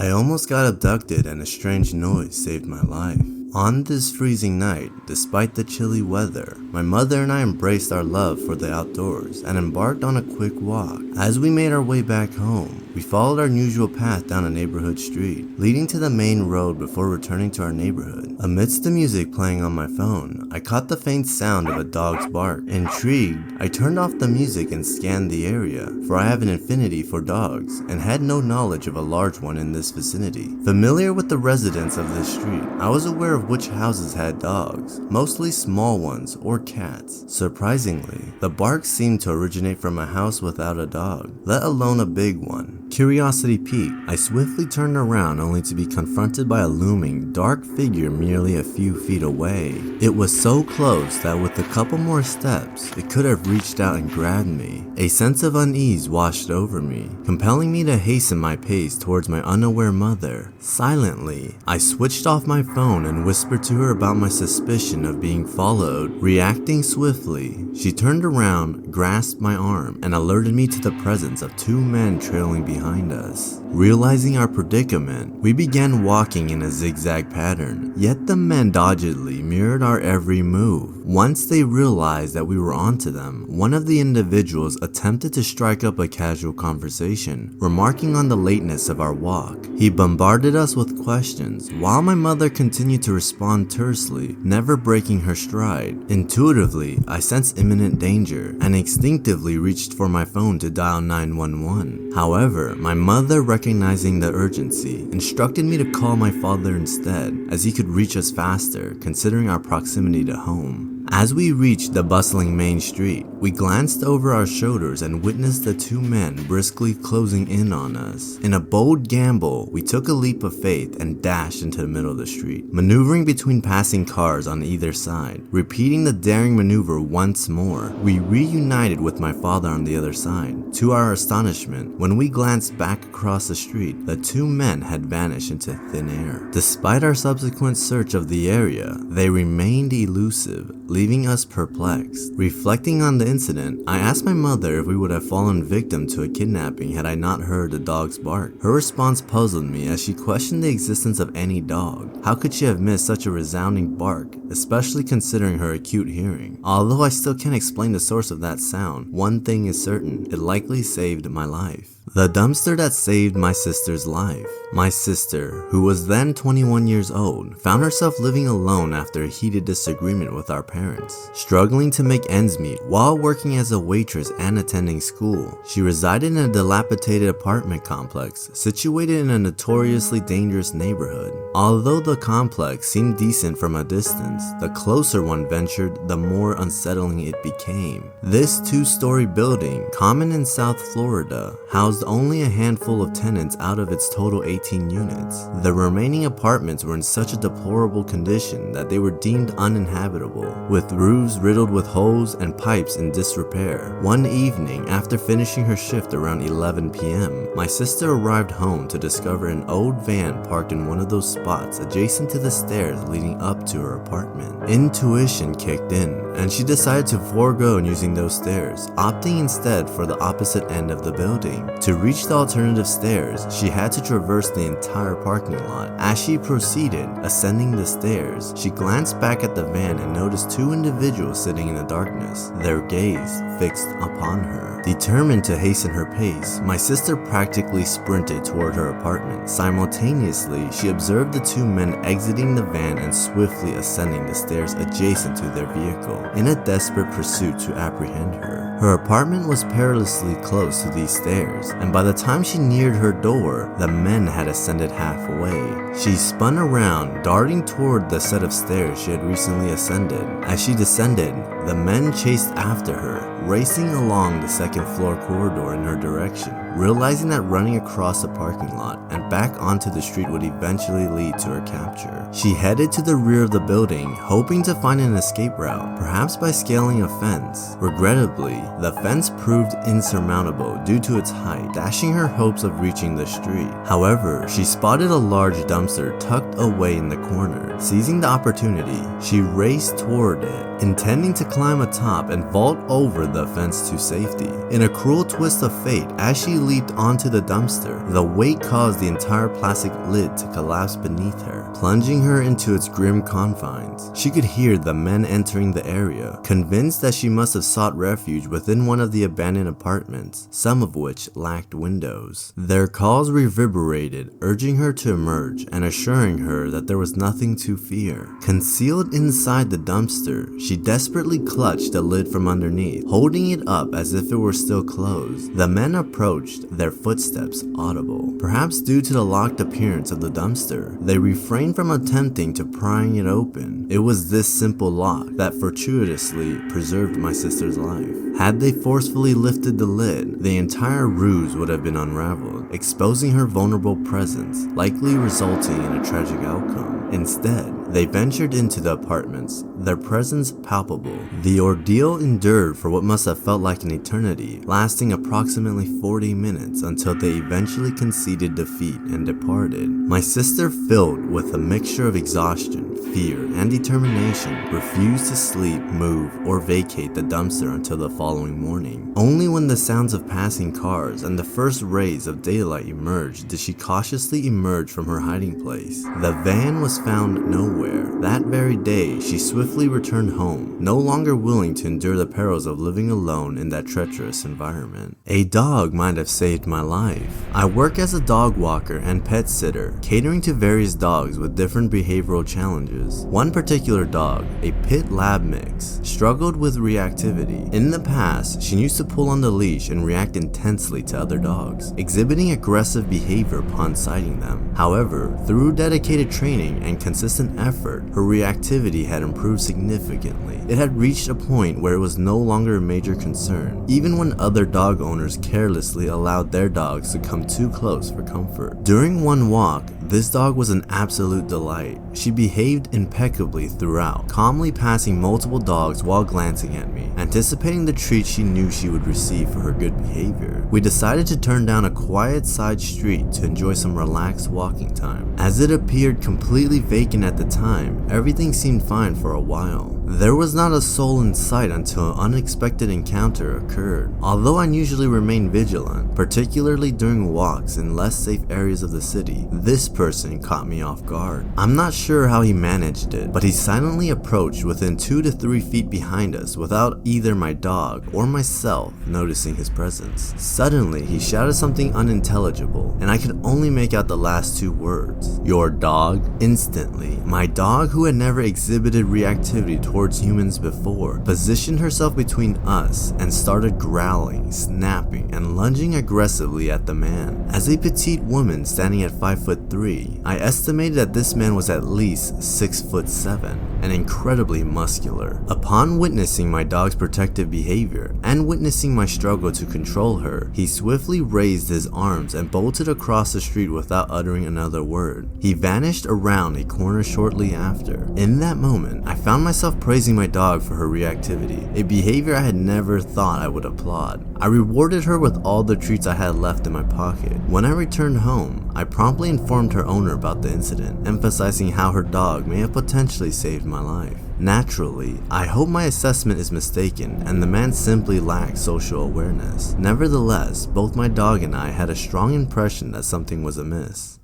I almost got abducted and a strange noise saved my life. On this freezing night, despite the chilly weather, my mother and I embraced our love for the outdoors and embarked on a quick walk. As we made our way back home, we followed our usual path down a neighborhood street, leading to the main road before returning to our neighborhood. Amidst the music playing on my phone, I caught the faint sound of a dog's bark. Intrigued, I turned off the music and scanned the area, for I have an affinity for dogs and had no knowledge of a large one in this vicinity. Familiar with the residents of this street, I was aware of which houses had dogs, mostly small ones or cats. Surprisingly, the bark seemed to originate from a house without a dog, let alone a big one. Curiosity piqued, I swiftly turned around only to be confronted by a looming, dark figure merely a few feet away. It was so close that with a couple more steps, it could have reached out and grabbed me. A sense of unease washed over me, compelling me to hasten my pace towards my unaware mother. Silently, I switched off my phone and whispered to her about my suspicion of being followed. Reacting swiftly, she turned around, grasped my arm, and alerted me to the presence of two men trailing behind us. Realizing our predicament, we began walking in a zigzag pattern, yet the men doggedly mirrored our every move. Once they realized that we were onto them, one of the individuals attempted to strike up a casual conversation, remarking on the lateness of our walk. He bombarded us with questions, while my mother continued to respond tersely, never breaking her stride. Intuitively, I sensed imminent danger, and instinctively reached for my phone to dial 911. However, my mother, recognizing the urgency, instructed me to call my father instead, as he could reach us faster, considering our proximity to home. As we reached the bustling main street, we glanced over our shoulders and witnessed the two men briskly closing in on us. In a bold gamble, we took a leap of faith and dashed into the middle of the street, maneuvering between passing cars on either side. Repeating the daring maneuver once more, we reunited with my father on the other side. To our astonishment, when we glanced back across the street, the two men had vanished into thin air. Despite our subsequent search of the area, they remained elusive, leaving us perplexed. Reflecting on the incident, I asked my mother if we would have fallen victim to a kidnapping had I not heard the dog's bark. Her response puzzled me as she questioned the existence of any dog. How could she have missed such a resounding bark, especially considering her acute hearing? Although I still can't explain the source of that sound, one thing is certain, it likely saved my life. The dumpster that saved my sister's life. My sister, who was then 21 years old, found herself living alone after a heated disagreement with our parents. Struggling to make ends meet while working as a waitress and attending school, she resided in a dilapidated apartment complex situated in a notoriously dangerous neighborhood. Although the complex seemed decent from a distance, the closer one ventured, the more unsettling it became. This two-story building, common in South Florida, housed only a handful of tenants out of its total 18 units. The remaining apartments were in such a deplorable condition that they were deemed uninhabitable, with roofs riddled with holes and pipes in disrepair. One evening, after finishing her shift around 11 p.m., my sister arrived home to discover an old van parked in one of those spots adjacent to the stairs leading up to her apartment. Intuition kicked in, and she decided to forego using those stairs, opting instead for the opposite end of the building. To reach the alternative stairs, she had to traverse the entire parking lot. As she proceeded, ascending the stairs, she glanced back at the van and noticed two individuals sitting in the darkness, their gaze fixed upon her. Determined to hasten her pace, my sister practically sprinted toward her apartment. Simultaneously, she observed the two men exiting the van and swiftly ascending the stairs adjacent to their vehicle, in a desperate pursuit to apprehend her. Her apartment was perilously close to these stairs, and by the time she neared her door, the men had ascended halfway. She spun around, darting toward the set of stairs she had recently ascended. As she descended, the men chased after her, racing along the second floor corridor in her direction. Realizing that running across the parking lot and back onto the street would eventually lead to her capture, she headed to the rear of the building, hoping to find an escape route, perhaps by scaling a fence. Regrettably, the fence proved insurmountable due to its height, dashing her hopes of reaching the street. However, she spotted a large dumpster tucked away in the corner. Seizing the opportunity, she raced toward it, intending to climb atop and vault over the fence to safety. In a cruel twist of fate, as she leaped onto the dumpster. The weight caused the entire plastic lid to collapse beneath her, plunging her into its grim confines. She could hear the men entering the area, convinced that she must have sought refuge within one of the abandoned apartments, some of which lacked windows. Their calls reverberated, urging her to emerge and assuring her that there was nothing to fear. Concealed inside the dumpster, she desperately clutched the lid from underneath, holding it up as if it were still closed. The men approached, their footsteps audible. Perhaps due to the locked appearance of the dumpster, they refrained from attempting to prying it open. It was this simple lock that fortuitously preserved my sister's life. Had they forcefully lifted the lid, the entire ruse would have been unraveled, exposing her vulnerable presence, likely resulting in a tragic outcome. Instead, they ventured into the apartments, their presence palpable. The ordeal endured for what must have felt like an eternity, lasting approximately 40 minutes until they eventually conceded defeat and departed. My sister, filled with a mixture of exhaustion, fear, and determination, refused to sleep, move, or vacate the dumpster until the following morning. Only when the sounds of passing cars and the first rays of daylight emerged did she cautiously emerge from her hiding place. The van was found nowhere. That very day, she swiftly returned home, no longer willing to endure the perils of living alone in that treacherous environment. A dog might have saved my life. I work as a dog walker and pet sitter, catering to various dogs with different behavioral challenges. One particular dog, a pit lab mix, struggled with reactivity. In the past, she used to pull on the leash and react intensely to other dogs, exhibiting aggressive behavior upon sighting them. However, through dedicated training and consistent effort, her reactivity had improved significantly. It had reached a point where it was no longer a major concern, even when other dog owners carelessly allowed their dogs to come too close for comfort. During one walk, this dog was an absolute delight. She behaved impeccably throughout, calmly passing multiple dogs while glancing at me, anticipating the treat she knew she would receive for her good behavior. We decided to turn down a quiet side street to enjoy some relaxed walking time. As it appeared completely vacant at the time, everything seemed fine for a while. There was not a soul in sight until an unexpected encounter occurred. Although I usually remain vigilant, particularly during walks in less safe areas of the city, this person caught me off guard. I'm not sure how he managed it, but he silently approached within 2 to 3 feet behind us without either my dog or myself noticing his presence. Suddenly, he shouted something unintelligible, and I could only make out the last 2 words. "Your dog?" Instantly, my dog, who had never exhibited reactivity towards humans before, positioned herself between us and started growling, snapping, and lunging aggressively at the man. As a petite woman standing at 5'3", I estimated that this man was at least 6'7", and incredibly muscular. Upon witnessing my dog's protective behavior and witnessing my struggle to control her, he swiftly raised his arms and bolted across the street without uttering another word. He vanished around a corner shortly after. In that moment, I found myself praising my dog for her reactivity, a behavior I had never thought I would applaud. I rewarded her with all the treats I had left in my pocket. When I returned home, I promptly informed her owner about the incident, emphasizing how her dog may have potentially saved my life. Naturally, I hope my assessment is mistaken and the man simply lacks social awareness. Nevertheless, both my dog and I had a strong impression that something was amiss.